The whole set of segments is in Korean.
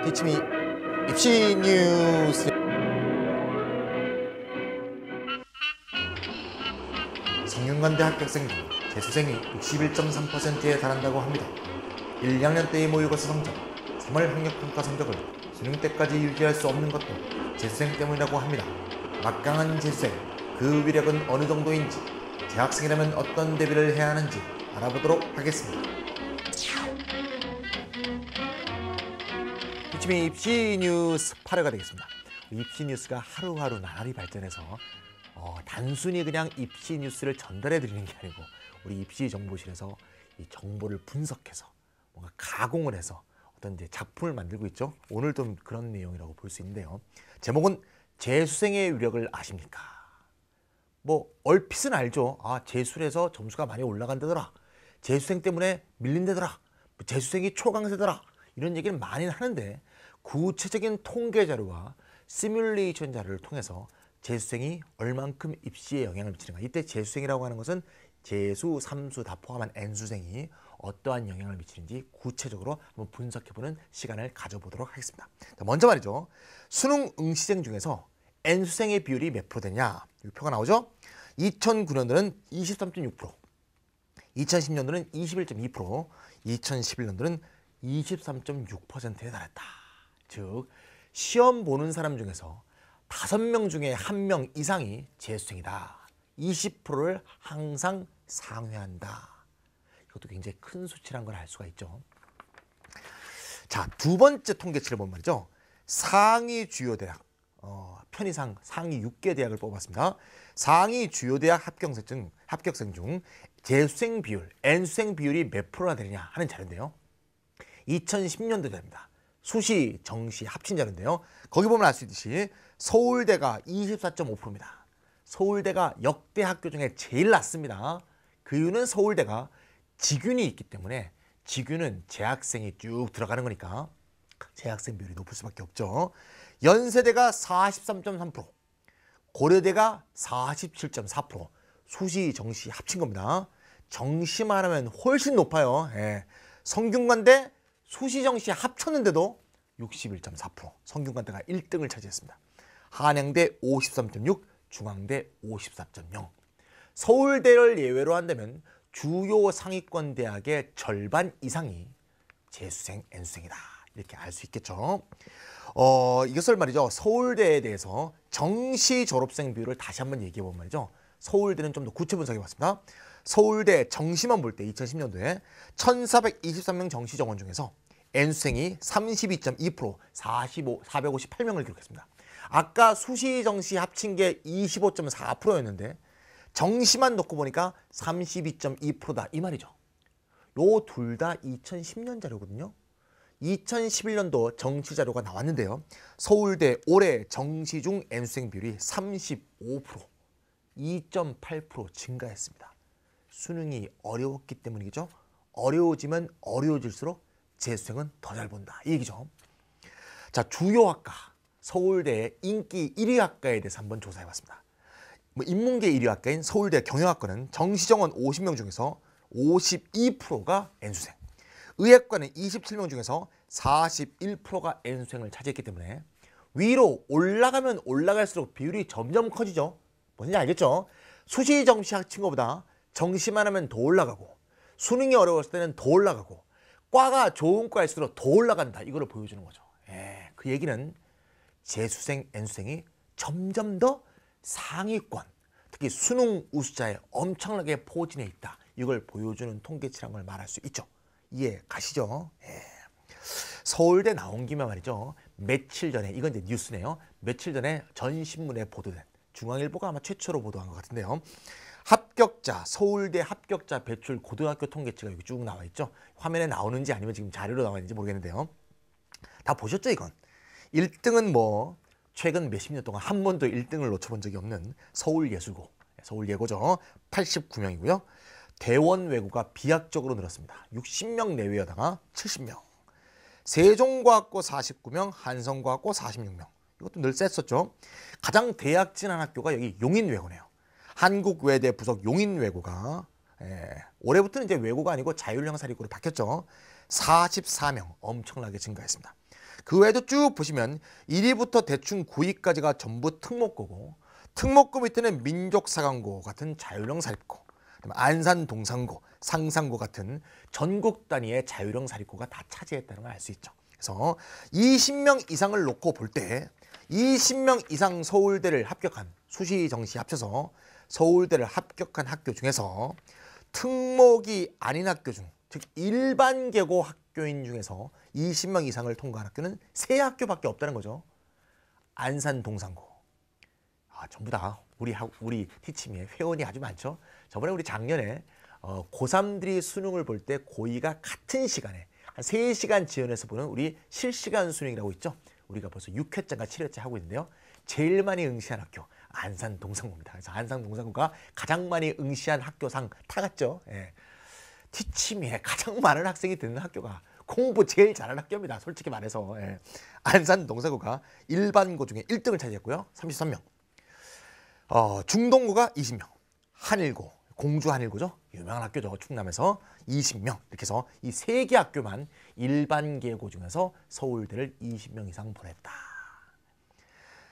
이치미 입시 뉴스. 성균관대 합격생 중 재수생이 61.3%에 달한다고 합니다. 1, 2학년 때의 모의고사 성적, 3월 학력평가 성적을 수능 때까지 유지할 수 없는 것도 재수생 때문이라고 합니다. 막강한 재수생, 그 위력은 어느 정도인지, 재학생이라면 어떤 대비를 해야 하는지 알아보도록 하겠습니다. 이치미 입시 뉴스 8회가 되겠습니다. 입시 뉴스가 하루하루 나날이 발전해서 단순히 그냥 입시 뉴스를 전달해 드리는 게 아니고 우리 입시 정보실에서 이 정보를 분석해서 뭔가 가공을 해서 어떤 이제 작품을 만들고 있죠. 오늘 좀 그런 내용이라고 볼 수 있는데요. 제목은 재수생의 위력을 아십니까? 뭐 얼핏은 알죠. 아, 재수해서 점수가 많이 올라간다더라. 재수생 때문에 밀린다더라. 재수생이 초강세더라. 이런 얘기를 많이 하는데 구체적인 통계 자료와 시뮬레이션 자료를 통해서 재수생이 얼만큼 입시에 영향을 미치는가. 이때 재수생이라고 하는 것은 재수, 삼수 다 포함한 N수생이 어떠한 영향을 미치는지 구체적으로 한번 분석해보는 시간을 가져보도록 하겠습니다. 자, 먼저 말이죠. 수능 응시생 중에서 N수생의 비율이 몇 프로 되냐. 이 표가 나오죠. 2009년도는 23.6%, 2010년도는 21.2%, 2011년도는 23.6%에 달했다. 즉 시험 보는 사람 중에서 5명 중에 1명 이상이 재수생이다. 20%를 항상 상회한다. 이것도 굉장히 큰 수치란 걸 알 수가 있죠. 자, 두 번째 통계치를 보면 말이죠. 상위 주요 대학, 편의상 상위 6개 대학을 뽑았습니다. 상위 주요 대학 합격생 중 재수생 비율, N수생 비율이 몇 프로나 되느냐 하는 자료인데요. 2010년도 자료입니다. 수시, 정시 합친 자료인데요. 거기 보면 알 수 있듯이 서울대가 24.5%입니다. 서울대가 역대 학교 중에 제일 낮습니다. 그 이유는 서울대가 지균이 있기 때문에 지균은 재학생이 쭉 들어가는 거니까 재학생 비율이 높을 수밖에 없죠. 연세대가 43.3%, 고려대가 47.4%, 수시, 정시 합친 겁니다. 정시만 하면 훨씬 높아요. 예. 성균관대 수시, 정시 합쳤는데도 61.4%, 성균관대가 1등을 차지했습니다. 한양대 53.6, 중앙대 54.0. 서울대를 예외로 한다면 주요 상위권 대학의 절반 이상이 재수생, N수생이다. 이렇게 알 수 있겠죠. 이것을 말이죠. 서울대에 대해서 정시 졸업생 비율을 다시 한번 얘기해 보면 말이죠. 서울대는 좀 더 구체 분석해 봤습니다. 서울대 정시만 볼 때 2010년도에 1423명 정시 정원 중에서 N수생이 32.2%, 458명을 기록했습니다. 아까 수시, 정시 합친 게 25.4%였는데 정시만 놓고 보니까 32.2%다 이 말이죠. 요 둘 다 2010년 자료거든요. 2011년도 정시 자료가 나왔는데요. 서울대 올해 정시 중 N수생 비율이 35%, 2.8% 증가했습니다. 수능이 어려웠기 때문이겠죠. 어려워지면 어려워질수록 재수생은 더 잘 본다 이 얘기죠. 자, 주요 학과 서울대의 인기 1위 학과에 대해서 한번 조사해봤습니다. 인문계 1위 학과인 서울대 경영학과는 정시정원 50명 중에서 52%가 N수생, 의학과는 27명 중에서 41%가 N수생을 차지했기 때문에 위로 올라가면 올라갈수록 비율이 점점 커지죠. 뭔지 알겠죠? 수시, 정시 합친 것보다 정시만 하면 더 올라가고 수능이 어려웠을 때는 더 올라가고 과가 좋은 과일수록 더 올라간다. 이거를 보여주는 거죠. 그 얘기는 재수생, N수생이 점점 더 상위권, 특히 수능 우수자에 엄청나게 포진해 있다. 이걸 보여주는 통계치란 걸 말할 수 있죠. 이해 가시죠? 서울대 나온 김에 말이죠. 며칠 전에, 이건 이제 뉴스네요. 며칠 전에 전 신문에 보도된, 중앙일보가 아마 최초로 보도한 것 같은데요. 합격자, 서울대 합격자 배출 고등학교 통계치가 여기 쭉 나와 있죠. 화면에 나오는지 아니면 지금 자료로 나와 있는지 모르겠는데요. 다 보셨죠, 이건? 1등은 뭐 최근 몇십 년 동안 한 번도 1등을 놓쳐본 적이 없는 서울예술고, 서울예고죠. 89명이고요. 대원외고가 비약적으로 늘었습니다. 60명 내외여다가 70명. 세종과학고 49명, 한성과학고 46명. 이것도 늘 셌었죠. 가장 대학 진한 학교가 여기 용인외고네요. 한국외대 부속 용인외고가 올해부터는 이제 외고가 아니고 자율형사립고로 바뀌었죠. 44명 엄청나게 증가했습니다. 그 외에도 쭉 보시면 1위부터 대충 9위까지가 전부 특목고고 특목고 밑에는 민족사관고 같은 자율형 사립고, 안산 동산고, 상산고 같은 전국 단위의 자율형 사립고가 다 차지했다는 걸 알 수 있죠. 그래서 20명 이상을 놓고 볼 때 20명 이상 서울대를 합격한 수시 정시 합쳐서 서울대를 합격한 학교 중에서 특목이 아닌 학교 중, 즉 일반 계고 학교인 중에서 20명 이상을 통과한 학교는 3학교밖에 없다는 거죠. 안산 동산고. 전부 다 우리 티침에 회원이 아주 많죠. 저번에 우리 작년에 고3들이 수능을 볼 때 고2가 같은 시간에 한 3시간 지연해서 보는 우리 실시간 수능이라고 있죠. 우리가 벌써 6회째가 7회째 하고 있는데요. 제일 많이 응시한 학교 안산 동산고입니다. 그래서 안산 동산고가 가장 많이 응시한 학교상 타갔죠. 예. 티침에 가장 많은 학생이 듣는 학교가 공부 제일 잘하는 학교입니다. 솔직히 말해서. 예. 안산 동산고가 일반고 중에 1등을 차지했고요. 33명. 중동고가 20명. 한일고, 공주 한일고죠. 유명한 학교죠. 충남에서 20명. 이렇게 해서 이 3개 학교만 일반 계고 중에서 서울대를 20명 이상 보냈다.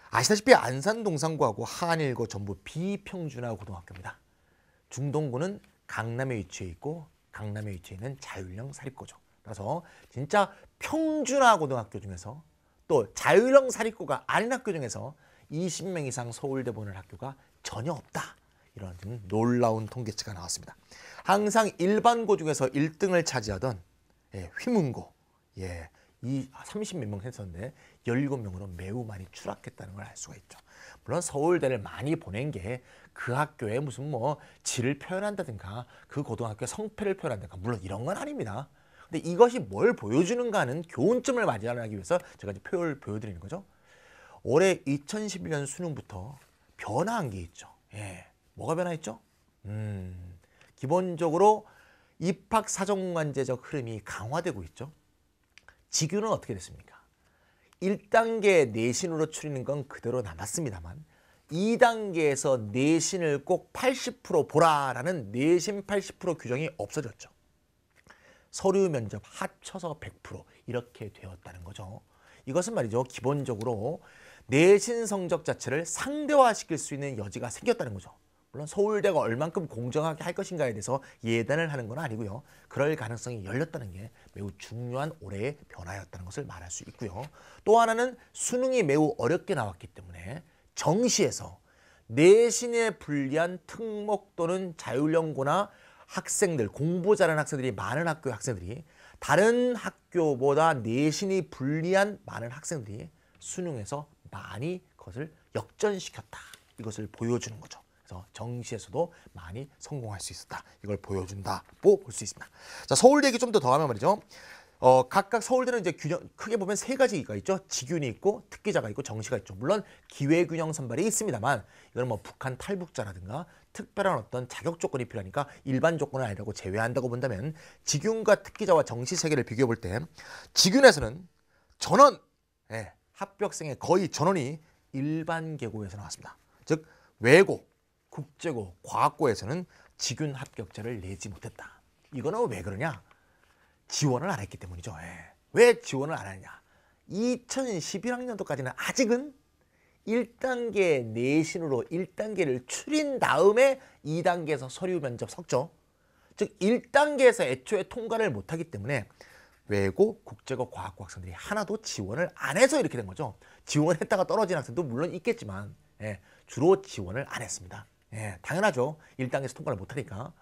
아시다시피 안산 동산고하고 한일고 전부 비평준화 고등학교입니다. 중동고는 강남에 위치해 있고 강남에 위치해 있는 자율형 사립고죠. 그래서 진짜 평준화 고등학교 중에서 또 자율형 사립고가 아닌 학교 중에서 20명 이상 서울대 보는 학교가 전혀 없다. 이런 놀라운 통계치가 나왔습니다. 항상 일반고 중에서 1등을 차지하던 휘문고, 이 30몇 명 했었는데 17명으로 매우 많이 추락했다는 걸 알 수가 있죠. 물론 서울대를 많이 보낸 게 그 학교에 무슨 뭐 질을 표현한다든가 그 고등학교의 성패를 표현한다든가 물론 이런 건 아닙니다. 근데 이것이 뭘 보여주는가 하는 교훈점을 마련하기 위해서 제가 이제 표를 보여드리는 거죠. 올해 2011년 수능부터 변화한 게 있죠. 뭐가 변화했죠? 기본적으로 입학사정관제적 흐름이 강화되고 있죠. 지규는 어떻게 됐습니까? 1단계 내신으로 추리는 건 그대로 남았습니다만 2단계에서 내신을 꼭 80% 보라라는 내신 80% 규정이 없어졌죠. 서류 면접 합쳐서 100% 이렇게 되었다는 거죠. 이것은 말이죠. 기본적으로 내신 성적 자체를 상대화시킬 수 있는 여지가 생겼다는 거죠. 물론 서울대가 얼만큼 공정하게 할 것인가에 대해서 예단을 하는 건 아니고요. 그럴 가능성이 열렸다는 게 매우 중요한 올해의 변화였다는 것을 말할 수 있고요. 또 하나는 수능이 매우 어렵게 나왔기 때문에 정시에서 내신에 불리한 특목 또는 자율형고나 학생들, 공부 잘하는 학생들이 많은 학교의 학생들이 다른 학교보다 내신이 불리한 많은 학생들이 수능에서 많이 그것을 역전시켰다. 이것을 보여주는 거죠. 그래서 정시에서도 많이 성공할 수 있었다. 이걸 보여준다고 볼 수 있습니다. 자, 서울대 얘기 좀 더 하면 말이죠. 각각 서울대는 이제 균형 크게 보면 3가지가 있죠. 지균이 있고 특기자가 있고 정시가 있죠. 물론 기회균형 선발이 있습니다만 이거는 뭐 북한 탈북자라든가 특별한 어떤 자격 조건이 필요하니까 일반 조건은 아니라고 제외한다고 본다면 지균과 특기자와 정시 세계를 비교해 볼 때 지균에서는 전원 합격생의 거의 전원이 일반 계고에서 나왔습니다. 즉 외고, 국제고, 과학고에서는 지균 합격자를 내지 못했다. 이거는 왜 그러냐? 지원을 안 했기 때문이죠. 왜 지원을 안 하느냐? 2011학년도까지는 아직은 1단계 내신으로 1단계를 추린 다음에 2단계에서 서류 면접 섰죠. 즉 1단계에서 애초에 통과를 못하기 때문에 외고, 국제고, 과학고 학생들이 하나도 지원을 안 해서 이렇게 된 거죠. 지원했다가 떨어진 학생도 물론 있겠지만 주로 지원을 안 했습니다. 당연하죠. 1단계에서 통과를 못하니까.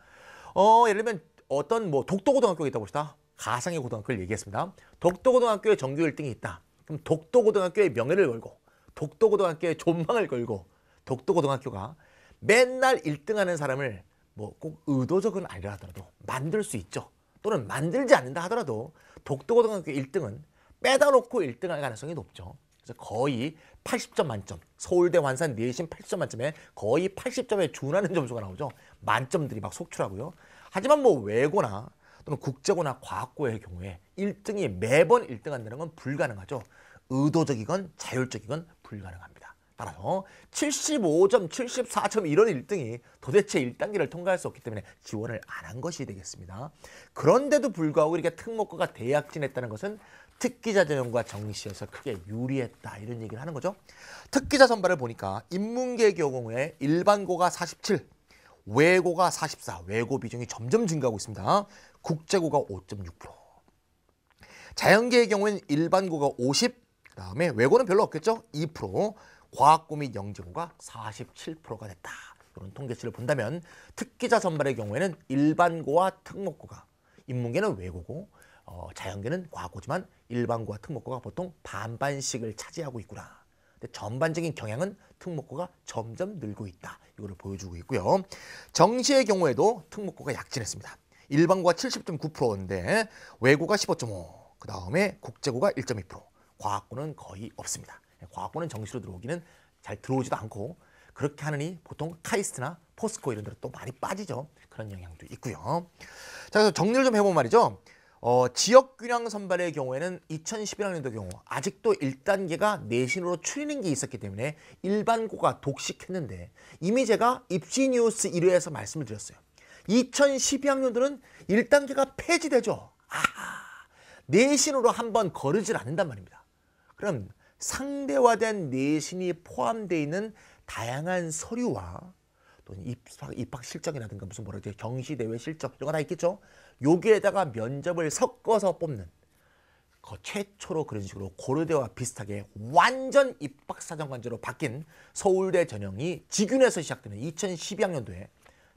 예를 들면 어떤 뭐 독도고등학교가 있다고 봅시다. 가상의 고등학교를 얘기했습니다. 독도고등학교에 정규 1등이 있다. 그럼 독도고등학교의 명예를 걸고 독도고등학교의 존망을 걸고 독도고등학교가 맨날 1등하는 사람을 뭐 꼭 의도적은 아니라 하더라도 만들 수 있죠. 또는 만들지 않는다 하더라도 독도고등학교 1등은 빼다 놓고 1등할 가능성이 높죠. 그래서 거의 80점 만점, 서울대 환산 내신 80점 만점에 거의 80점에 준하는 점수가 나오죠. 만점들이 막 속출하고요. 하지만 뭐 외고나 또는 국제고나 과학고의 경우에 1등이 매번 1등 한다는 건 불가능하죠. 의도적이건 자율적이건 불가능합니다. 따라서 75점, 74점 이런 1등이 도대체 1단계를 통과할 수 없기 때문에 지원을 안 한 것이 되겠습니다. 그런데도 불구하고 이렇게 특목고가 대학 진했다는 것은 특기자 전형과 정시에서 크게 유리했다 이런 얘기를 하는 거죠. 특기자 선발을 보니까 인문계의 경우에 일반고가 47, 외고가 44, 외고 비중이 점점 증가하고 있습니다. 국제고가 5.6%. 자연계의 경우에는 일반고가 50, 그 다음에 외고는 별로 없겠죠? 2%, 과학고 및 영재고가 47%가 됐다. 이런 통계치를 본다면 특기자 선발의 경우에는 일반고와 특목고가, 인문계는 외고고 자연계는 과학고지만 일반고와 특목고가 보통 반반씩을 차지하고 있구나. 근데 전반적인 경향은 특목고가 점점 늘고 있다. 이거를 보여주고 있고요. 정시의 경우에도 특목고가 약진했습니다. 일반고가 70.9%인데 외고가 15.5%, 그 다음에 국제고가 1.2%, 과학고는 거의 없습니다. 과학고는 정시로 들어오기는 잘 들어오지도 않고 그렇게 하느니 보통 카이스트나 포스코 이런 데로 또 많이 빠지죠. 그런 영향도 있고요. 자, 그래서 정리를 좀 해보면 말이죠. 지역균형 선발의 경우에는 2011학년도 경우 아직도 1단계가 내신으로 추리는 게 있었기 때문에 일반고가 독식했는데 이미 제가 입시 뉴스 1회에서 말씀을 드렸어요. 2012학년도는 1단계가 폐지되죠. 내신으로 한번 거르질 않는단 말입니다. 그럼 상대화된 내신이 포함되어 있는 다양한 서류와 또는 입학 실적이라든가 무슨 뭐라 그러지 경시대회 실적 이런 거 다 있겠죠. 여기에다가 면접을 섞어서 뽑는 최초로 그런 식으로 고려대와 비슷하게 완전 입학사정관제로 바뀐 서울대 전형이 지균에서 시작되는 2012학년도에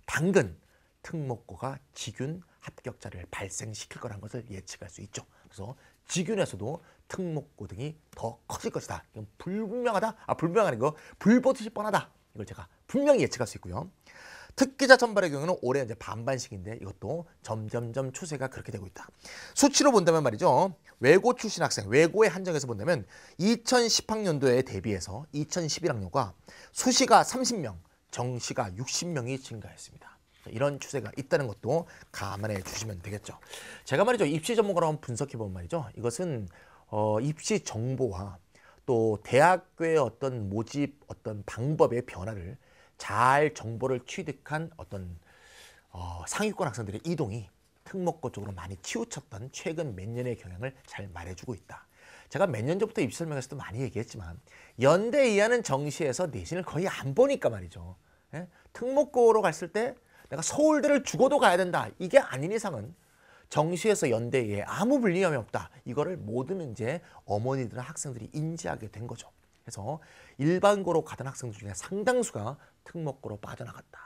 당근 특목고가 지균 합격자를 발생시킬 거라는 것을 예측할 수 있죠. 그래서 지균에서도 특목고 등이 더 커질 것이다. 이건 불분명하다. 불분명한 거 불보듯이 뻔하다. 이걸 제가 분명히 예측할 수 있고요. 특기자 선발의 경우는 올해 이제 반반씩인데 이것도 점점점 추세가 그렇게 되고 있다. 수치로 본다면 말이죠. 외고 출신 학생, 외고의 한정에서 본다면 2010학년도에 대비해서 2011학년과 수시가 30명, 정시가 60명이 증가했습니다. 이런 추세가 있다는 것도 감안해 주시면 되겠죠. 제가 말이죠. 입시 전문가로 한번 분석해 보면 말이죠. 이것은 입시 정보와 또 대학교의 어떤 모집 어떤 방법의 변화를 잘 정보를 취득한 어떤 상위권 학생들의 이동이 특목고 쪽으로 많이 치우쳤던 최근 몇 년의 경향을 잘 말해주고 있다. 제가 몇 년 전부터 입시 설명에서도 많이 얘기했지만 연대 이하는 정시에서 내신을 거의 안 보니까 말이죠. 예? 특목고로 갔을 때 내가 서울대를 죽어도 가야 된다. 이게 아닌 이상은 정시에서 연대에 아무 불리함이 없다. 이거를 모든 이제 어머니들 학생들이 인지하게 된 거죠. 그래서 일반고로 가던 학생들 중에 상당수가 특목고로 빠져나갔다.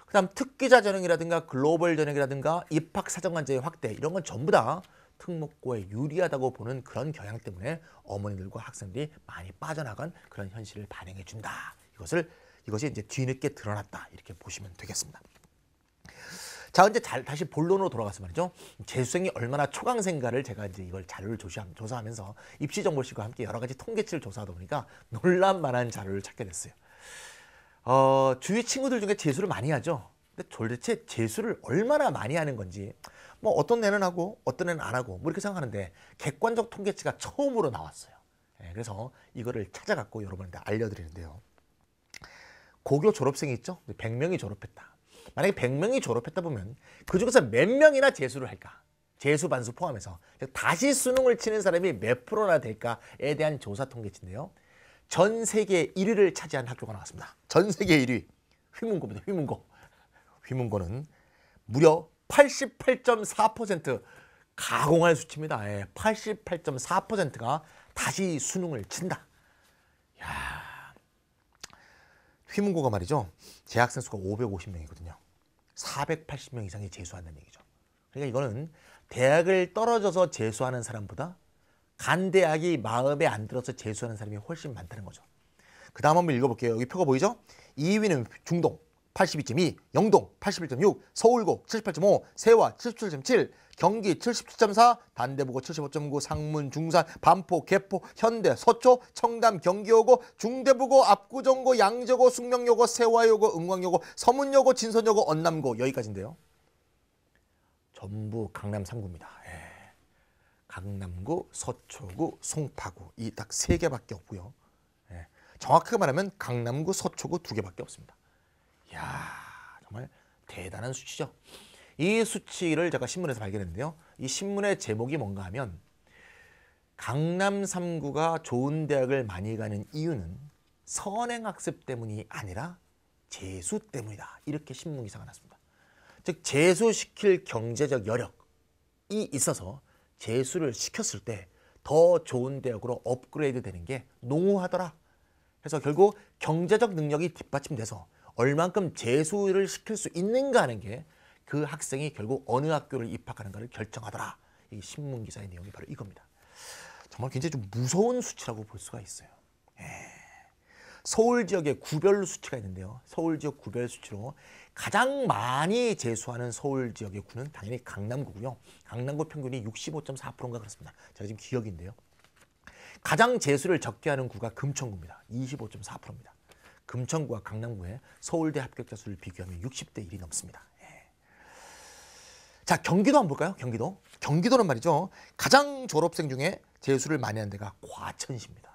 그 다음 특기자 전형이라든가 글로벌 전형이라든가 입학사정관제의 확대 이런 건 전부 다 특목고에 유리하다고 보는 그런 경향 때문에 어머니들과 학생들이 많이 빠져나간 그런 현실을 반영해 준다. 이것이 이제 뒤늦게 드러났다. 이렇게 보시면 되겠습니다. 자, 이제 다시 본론으로 돌아가서 말이죠. 재수생이 얼마나 초강생가를 제가 이제 이걸 자료를 조사하면서 입시정보실과 함께 여러 가지 통계치를 조사하다 보니까 놀랄만한 자료를 찾게 됐어요. 주위 친구들 중에 재수를 많이 하죠. 근데 도대체 재수를 얼마나 많이 하는 건지 뭐 어떤 애는 하고 어떤 애는 안 하고 뭐 이렇게 생각하는데 객관적 통계치가 처음으로 나왔어요. 그래서 이거를 찾아갖고 여러분한테 알려드리는데요. 고교 졸업생이 있죠. 100명이 졸업했다. 만약에 100명이 졸업했다 보면 그중에서 몇 명이나 재수를 할까? 재수 반수 포함해서 다시 수능을 치는 사람이 몇 프로나 될까에 대한 조사 통계치인데요. 전 세계 1위를 차지한 학교가 나왔습니다. 전 세계 1위 휘문고입니다. 휘문고는 무려 88.4% 가공할 수치입니다. 88.4%가 다시 수능을 친다. 야, 휘문고가 말이죠. 재학생 수가 550명이거든요. 480명 이상이 재수한다는 얘기죠. 그러니까 이거는 대학을 떨어져서 재수하는 사람보다 간 대학이 마음에 안 들어서 재수하는 사람이 훨씬 많다는 거죠. 그 다음 한번 읽어볼게요. 여기 표가 보이죠? 2위는 중동 82.2, 영동 81.6, 서울고 78.5, 세화 77.7, 경기 77.4, 단대부고 75.9, 상문, 중산, 반포, 개포, 현대, 서초, 청담, 경기여고, 중대부고, 압구정고, 양재고, 숙명여고, 세화여고, 응광여고, 서문여고, 진선여고, 언남고 여기까지인데요. 전부 강남 3구입니다. 강남구, 서초구, 송파구 이 딱 3개밖에 없고요. 정확하게 말하면 강남구, 서초구 2개밖에 없습니다. 이야, 정말 대단한 수치죠. 이 수치를 제가 신문에서 발견했는데요. 이 신문의 제목이 뭔가 하면 강남 3구가 좋은 대학을 많이 가는 이유는 선행학습 때문이 아니라 재수 때문이다. 이렇게 신문 기사가 났습니다. 즉 재수시킬 경제적 여력이 있어서 재수를 시켰을 때 더 좋은 대학으로 업그레이드 되는 게 농후하더라. 그래서 결국 경제적 능력이 뒷받침돼서 얼만큼 재수를 시킬 수 있는가 하는 게 그 학생이 결국 어느 학교를 입학하는가를 결정하더라. 이 신문 기사의 내용이 바로 이겁니다. 정말 굉장히 좀 무서운 수치라고 볼 수가 있어요. 서울 지역의 구별 수치가 있는데요. 서울 지역 구별 수치로 가장 많이 재수하는 서울 지역의 구는 당연히 강남구고요. 강남구 평균이 65.4%인가 그렇습니다. 제가 지금 기억인데요. 가장 재수를 적게 하는 구가 금천구입니다. 25.4%입니다. 금천구와 강남구의 서울대 합격자 수를 비교하면 60대 1이 넘습니다. 자, 경기도 한번 볼까요? 경기도는 말이죠. 가장 졸업생 중에 재수를 많이 하는 데가 과천시입니다.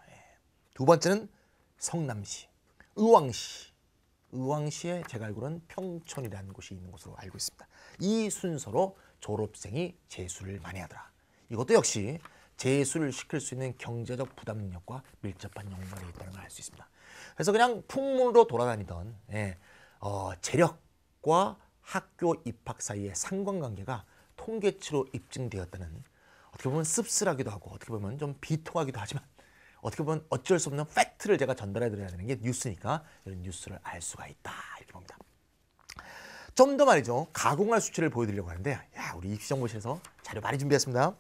두 번째는 성남시, 의왕시에 제가 알기로는 평촌이라는 곳이 있는 것으로 알고 있습니다. 이 순서로 졸업생이 재수를 많이 하더라. 이것도 역시 재수를 시킬 수 있는 경제적 부담 능력과 밀접한 연관이 있다는 걸 알 수 있습니다. 그래서 그냥 풍문으로 돌아다니던 재력과 학교 입학 사이의 상관관계가 통계치로 입증되었다는, 어떻게 보면 씁쓸하기도 하고 어떻게 보면 좀 비통하기도 하지만 어떻게 보면 어쩔 수 없는 팩트를 제가 전달해 드려야 되는 게 뉴스니까 이런 뉴스를 알 수가 있다, 이렇게 봅니다. 좀 더 말이죠, 가공할 수치를 보여드리려고 하는데, 우리 입시정보실에서 자료 많이 준비했습니다.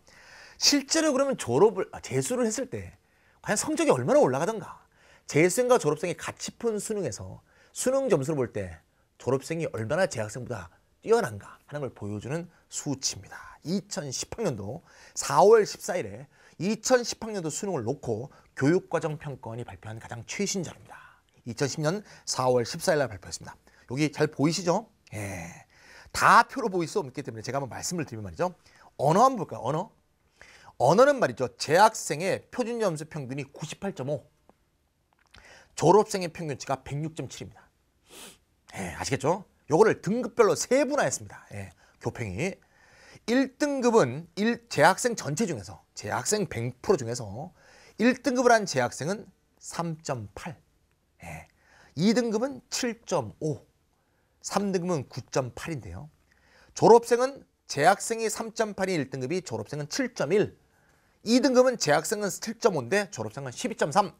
실제로 그러면 재수를 했을 때 과연 성적이 얼마나 올라가던가, 재수생과 졸업생이 같이 푼 수능에서 수능 점수를 볼 때 졸업생이 얼마나 재학생보다 뛰어난가 하는 걸 보여주는 수치입니다. 2010학년도 4월 14일에 2010학년도 수능을 놓고 교육과정평가원이 발표한 가장 최신 자료입니다. 2010년 4월 14일 날 발표했습니다. 여기 잘 보이시죠? 다 표로 보일 수 없기 때문에 제가 한번 말씀을 드리면 말이죠. 언어 한번 볼까요? 언어는 말이죠. 재학생의 표준 점수 평균이 98.5, 졸업생의 평균치가 106.7입니다. 아시겠죠? 요거를 등급별로 세분화했습니다. 교평이 1등급은 재학생 전체 중에서, 재학생 100% 중에서 1등급을 한 재학생은 3.8, 2등급은 7.5, 3등급은 9.8인데요. 졸업생은 재학생이 3.8이 1등급이, 졸업생은 7.1, 2등급은 재학생은 7.5인데 졸업생은 12.3,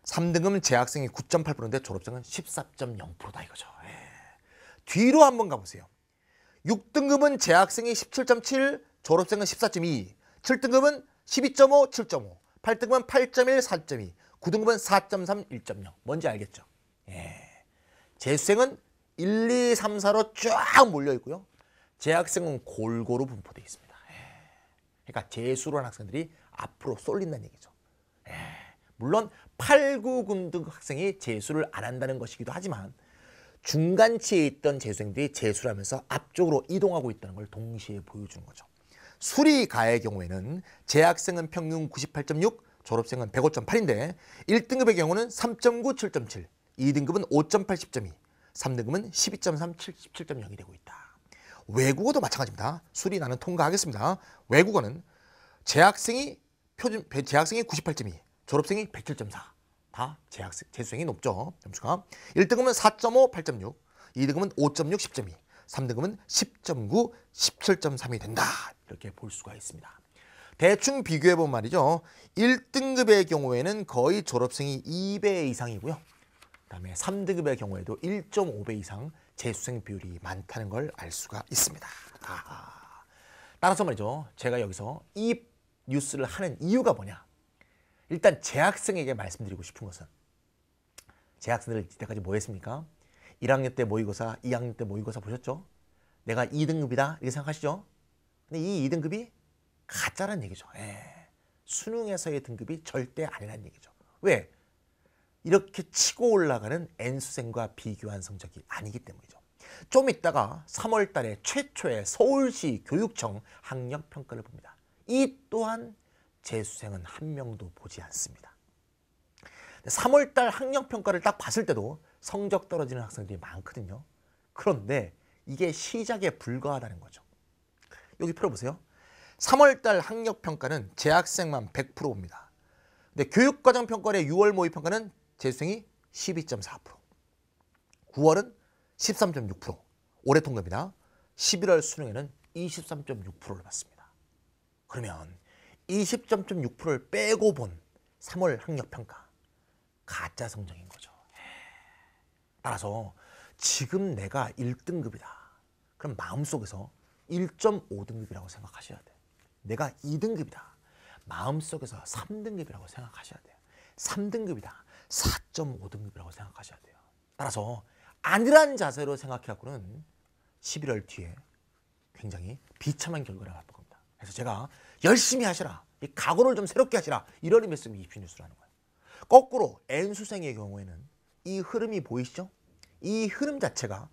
3등급은 재학생이 9.8%인데 졸업생은 14.0%다 이거죠. 뒤로 한번 가보세요. 6등급은 재학생이 17.7, 졸업생은 14.2, 7등급은 12.5, 7.5, 8등급은 8.1, 4.2, 9등급은 4.3, 1.0. 뭔지 알겠죠? 재수생은 1, 2, 3, 4로 쫙 몰려있고요. 재학생은 골고루 분포되어 있습니다. 그러니까 재수로 한 학생들이 앞으로 쏠린다는 얘기죠. 물론 8, 9 등급 학생이 재수를 안 한다는 것이기도 하지만 중간치에 있던 재수생들이 재수를 하면서 앞쪽으로 이동하고 있다는 걸 동시에 보여주는 거죠. 수리가의 경우에는 재학생은 평균 98.6, 졸업생은 105.8인데 1등급의 경우는 3.9, 7.7, 2등급은 5.8, 10.2, 3등급은 12.3, 17.0이 되고 있다. 외국어도 마찬가지입니다. 수리 나는 통과하겠습니다. 외국어는 재학생이 98.2, 졸업생이 107.4. 다 재수생이 높죠. 점수가. 1등급은 4.5, 8.6, 2등급은 5.6, 10.2, 3등급은 10.9, 17.3이 된다. 이렇게 볼 수가 있습니다. 대충 비교해보면 말이죠. 1등급의 경우에는 거의 졸업생이 2배 이상이고요. 그다음에 3등급의 경우에도 1.5배 이상 재수생 비율이 많다는 걸 알 수가 있습니다. 따라서 말이죠. 제가 여기서 이 뉴스를 하는 이유가 뭐냐. 일단 재학생에게 말씀드리고 싶은 것은, 재학생들 이때까지 뭐 했습니까? 1학년 때 모의고사, 2학년 때 모의고사 보셨죠? 내가 2등급이다 이렇게 생각하시죠? 근데 이 2등급이 가짜란 얘기죠. 수능에서의 등급이 절대 아니란 얘기죠. 왜? 이렇게 치고 올라가는 N수생과 비교한 성적이 아니기 때문이죠. 좀 이따가 3월 달에 최초의 서울시 교육청 학력평가를 봅니다. 이 또한 재수생은 한 명도 보지 않습니다. 3월 달 학력 평가를 딱 봤을 때도 성적 떨어지는 학생들이 많거든요. 그런데 이게 시작에 불과하다는 거죠. 여기 풀어보세요. 3월 달 학력 평가는 재학생만 100%입니다. 근데 교육과정 평가의 6월 모의 평가는 재수생이 12.4%, 9월은 13.6%, 올해 통계입니다. 11월 수능에는 23.6%를 받습니다. 그러면 20.6%를 빼고 본 3월 학력 평가, 가짜 성적인 거죠. 따라서 지금 내가 1등급이다. 그럼 마음속에서 1.5등급이라고 생각하셔야 돼요. 내가 2등급이다. 마음속에서 3등급이라고 생각하셔야 돼요. 3등급이다. 4.5등급이라고 생각하셔야 돼요. 따라서 아니란 자세로 생각해갖고는 11월 뒤에 굉장히 비참한 결과를 맛볼 겁니다. 그래서 제가 열심히 하시라. 이 각오를 좀 새롭게 하시라. 이런 의미에서 입시뉴스라는 거예요. 거꾸로 N수생의 경우에는 이 흐름이 보이시죠? 이 흐름 자체가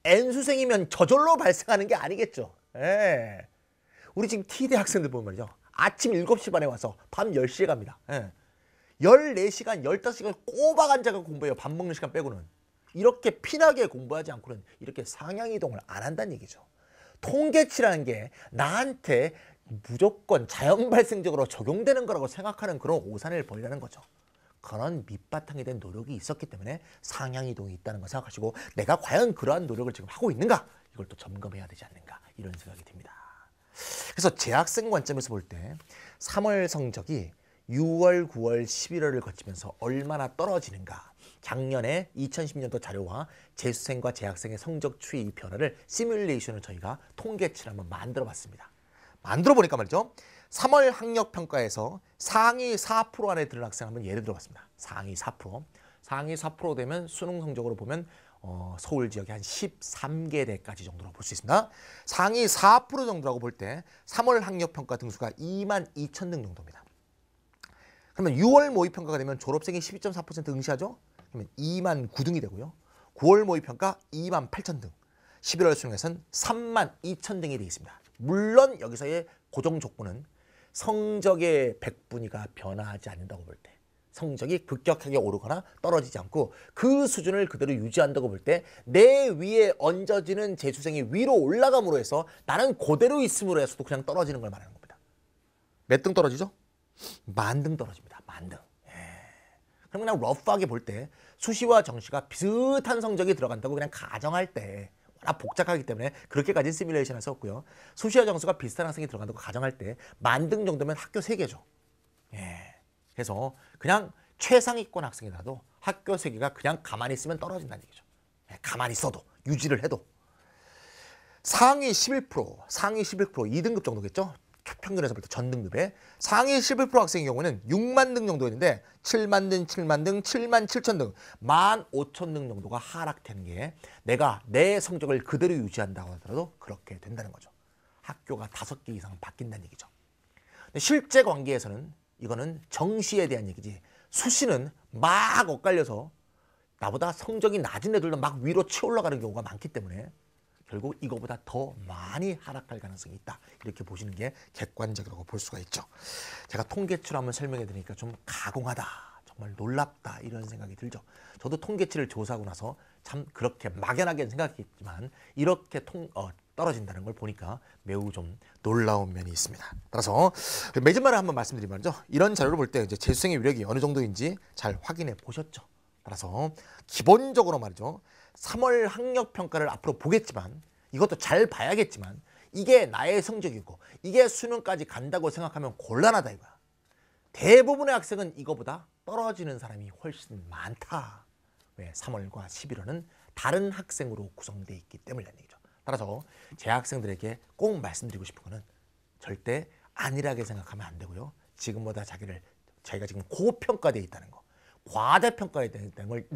N수생이면 저절로 발생하는 게 아니겠죠. 예. 우리 지금 T대 학생들 보면 말이죠. 아침 7시 반에 와서 밤 10시에 갑니다. 예. 14시간, 15시간 꼬박 앉아서 공부해요. 밥 먹는 시간 빼고는. 이렇게 피나게 공부하지 않고는 이렇게 상향이동을 안 한다는 얘기죠. 통계치라는 게 나한테 무조건 자연 발생적으로 적용되는 거라고 생각하는 그런 오산을 벌이라는 거죠. 그런 밑바탕이 된 노력이 있었기 때문에 상향이동이 있다는 걸 생각하시고 내가 과연 그러한 노력을 지금 하고 있는가? 이걸 또 점검해야 되지 않는가? 이런 생각이 듭니다. 그래서 재학생 관점에서 볼 때 3월 성적이 6월, 9월, 11월을 거치면서 얼마나 떨어지는가. 작년에 2010년도 자료와 재수생과 재학생의 성적 추이 변화를 시뮬레이션을 저희가 통계치를 한번 만들어 봤습니다. 만들어 보니까 말이죠. 3월 학력 평가에서 상위 4% 안에 드는 학생 한번 예를 들어 봤습니다. 상위 4%. 상위 4% 되면 수능 성적으로 보면 서울 지역의 한 13개대까지 정도로 볼 수 있습니다. 상위 4% 정도라고 볼 때 3월 학력 평가 등수가 22,000등 정도입니다. 그러면 6월 모의 평가가 되면 졸업생이 12.4% 응시하죠? 그러면 29,000등이 되고요. 9월 모의 평가 28,000등. 11월 수능에서는 32,000등이 되어 있습니다. 물론 여기서의 고정 조건은 성적의 백분위가 변화하지 않는다고 볼 때, 성적이 급격하게 오르거나 떨어지지 않고 그 수준을 그대로 유지한다고 볼 때 내 위에 얹어지는 재수생이 위로 올라감으로 해서 나는 그대로 있음으로 해서도 그냥 떨어지는 걸 말하는 겁니다. 몇 등 떨어지죠? 10,000등 떨어집니다. 10,000등. 그럼 그냥 러프하게 볼 때 수시와 정시가 비슷한 성적이 들어간다고 그냥 가정할 때, 워낙 복잡하기 때문에 그렇게까지 시뮬레이션 할 수 없고요. 수시와 정시가 비슷한 학생이 들어간다고 가정할 때 10,000등 정도면 학교 3개죠. 그래서 그냥 최상위권 학생이라도 학교 3개가 그냥 가만히 있으면 떨어진다는 얘기죠. 가만히 있어도, 유지를 해도. 상위 11%, 상위 11%, 2등급 정도겠죠. 평균에서 볼 때 전등급에 상위 11% 학생의 경우는 60,000등 정도였는데 70,000등, 70,000등, 77,000등, 15,000등 정도가 하락되는 게 내가 내 성적을 그대로 유지한다고 하더라도 그렇게 된다는 거죠. 학교가 5개 이상 바뀐다는 얘기죠. 근데 실제 관계에서는 이거는 정시에 대한 얘기지, 수시는 막 엇갈려서 나보다 성적이 낮은 애들도 막 위로 치올라가는 경우가 많기 때문에 결국 이거보다 더 많이 하락할 가능성이 있다. 이렇게 보시는 게 객관적이라고 볼 수가 있죠. 제가 통계치로 한번 설명해 드리니까 좀 가공하다, 정말 놀랍다 이런 생각이 들죠. 저도 통계치를 조사하고 나서 참 그렇게 막연하게 생각했지만 이렇게 떨어진다는 걸 보니까 매우 좀 놀라운 면이 있습니다. 따라서 매주말에 한번 말씀드리면 말이죠. 이런 자료를 볼 때 이제 재수생의 위력이 어느 정도인지 잘 확인해 보셨죠. 따라서 기본적으로 말이죠. 3월 학력 평가를 앞으로 보겠지만 이것도 잘 봐야겠지만 이게 나의 성적이고 이게 수능까지 간다고 생각하면 곤란하다 이거야. 대부분의 학생은 이거보다 떨어지는 사람이 훨씬 많다. 왜? 3월과 11월은 다른 학생으로 구성되어 있기 때문이라는 얘기죠. 따라서 재학생들에게 꼭 말씀드리고 싶은 거는 절대 안일하게 생각하면 안 되고요. 지금보다 자기가 지금 고평가되어 있다는 거, 과대평가에 대한 걸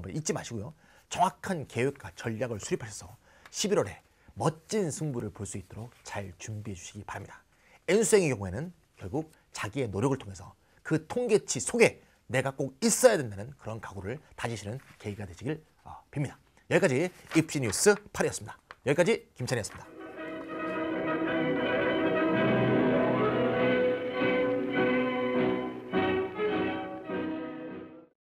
잊지 마시고요. 정확한 계획과 전략을 수립하셔서 11월에 멋진 승부를 볼 수 있도록 잘 준비해 주시기 바랍니다. N수생의 경우에는 결국 자기의 노력을 통해서 그 통계치 속에 내가 꼭 있어야 된다는 그런 각오를 다지시는 계기가 되시길 빕니다. 여기까지 입시뉴스 8이었습니다. 여기까지 김찬이었습니다.